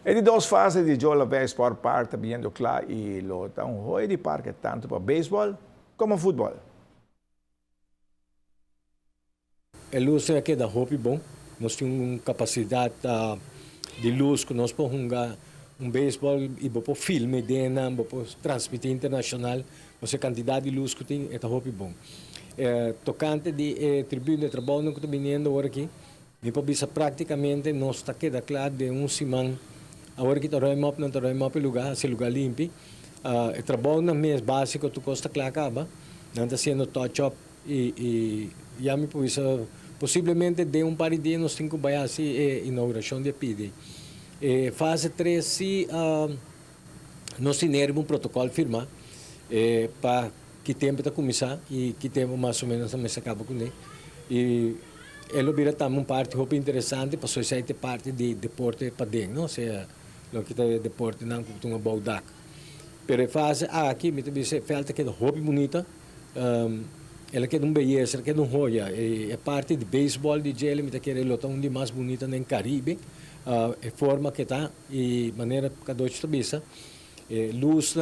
E di dos fases di Jola Sport Park también do claro y lo está un juego de parque tanto para béisbol como fútbol. El uso aqui da hobby bom, nós temos uma capacidade de luz que nós podemos jogar beisebol e podemos filme dentro, podemos transmitir internacional, mas a quantidade de luz que tem é hobby bom. Tocante de tribuna de trabalho que está vindo agora aqui, me pode praticamente nós está queda claro de semana agora que não está lugar, esse lugar limpo. O trabalho na mês básico tu costa claro acaba, não está sendo touch-up e já me pode possivelmente de par de dias nós temos que vai assim inauguração de PD. Fase 3 se nós temos um protocolo firmar para que tempo está começar e que tempo mais ou menos também se acaba com ele. E ele vira também uma parte muito interessante para a sociedade parte de deporte para dentro, não? Seja o que está deporte não como um baldac. Pero fase aqui me dice falta que é hobby bonita. Ela quer beleza, ela quer joia. É parte de beisebol de gelo, me quer lutar onde mais bonita no Caribe. É forma que está e maneira cada um está bisa. Luz,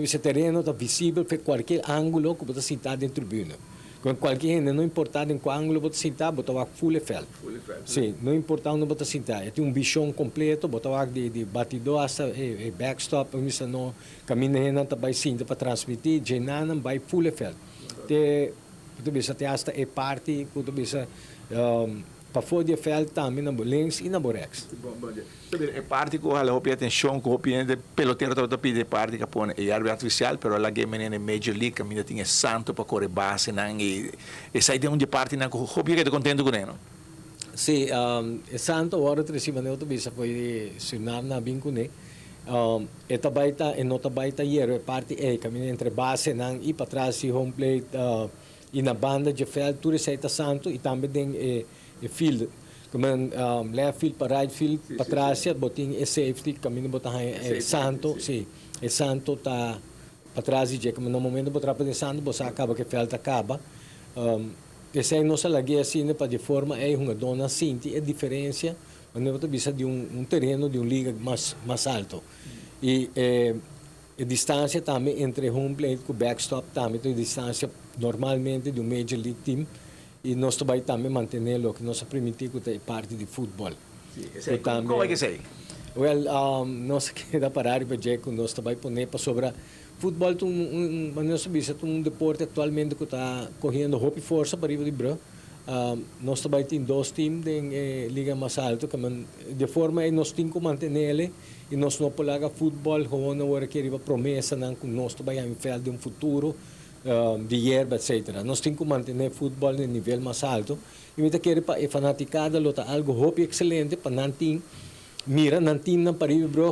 esse terreno está visível para qualquer ângulo que você sentar dentro da tribuna. Com qualquer não importa em qual ângulo você sentar, você vai full effect. Sim, não importa onde você sentar. Tem visão completo, você vai de batidor até backstop, você não caminha não vai sentar para transmitir, não vai full effect. Te hasta é parte, para fora de fel também na links e na borex. É parte que ela tem atenção, que o peloteiro está pedindo parte que põe é árbitro artificial, pero ela game na Major League, ainda tem santo para correr base, e sai de onde parte, não, o que é contente com ele, não? Sim, é santo, agora três maneira tu bisa foi sunar na bincune. Esta baita e nota baita é parte caminho entre base não e para trás e home plate e na banda de field tudo isso está santo e também tem field como left field para right field para trás e botin é safety caminho botar é santo sim é santo tá para trás e como no momento botar para santo você acaba que field acaba esse aí não se lague assim para de forma é uma dona cinti é diferença quando você precisa de terreno de liga mais alto e a distância também entre home plate e backstop também tem distância normalmente de major league team e nós também mantê-lo que nós permitimos que é parte de futebol. Como é que sei? Well, nós queda parar para dizer que nós também poner para sobre futebol nós deporte atualmente que está correndo hope força para de bro. Nós também temos dois times de liga mais alta que de forma nós temos que manter ele e nós não podemos futebol como não hora que riba promessa não que nós também em fel de futuro de erva etc. Nós temos que manter futebol no nível mais alto e me querer para fanaticada lota algo hope excelente para não ter mira não tem na Paribibro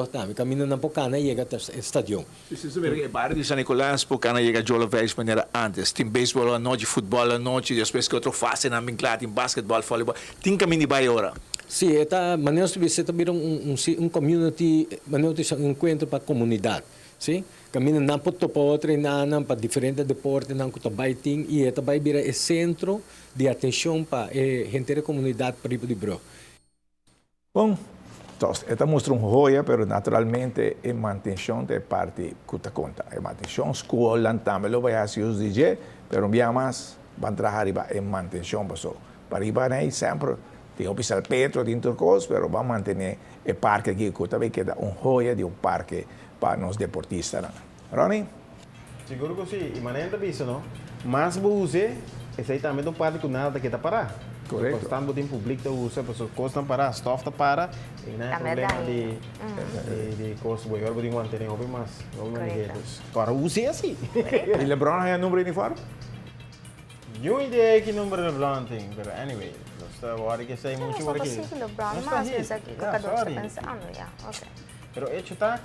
também caminha na Pocana e chega ao estádio. Se você ver barrio de San Nicolás, Pocana chega a Jola Vez maneira antes. Tem beisebol à noite, futebol à noite, depois que outro fase na vinclada, tem basquetebol, voleibol. Tem caminho vai agora. Sim, esta maneira de você também community, maneira de encontro para a comunidade. Sim, caminha não para outra, não para diferentes deportes, não que também tem e esta vai virar o centro de atenção para a gente da comunidade Paribibro. Bom, então, esta mostra joia, mas naturalmente a manutenção é parte que te conta. A manutenção, escola, também lo vai fazer os DJ, mas um dia mais, vão trabalhar em manutenção, pessoal. Para ir para aí, sempre, tem o Pisal Petro, tem turcos, mas vão manter o parque aqui, que também queda joia de parque para os deportistas. Ronnie? Seguro que sim, e maneira de isso, não? Mas você, esse aí também é um parque que nada que está parar. Correto. Quando tem público da usa, pessoas costam para, a stof está para, e não é problema de custo, porque agora podemos manter em hobby, mas não para use assim. E LeBron tem número de uniforme? Eu ideia que número de LeBron tem, mas anyway, agora que sei muito Não por aqui. possível, LeBron, mas isso aqui que eu estou pensando, ok. Pero hecho está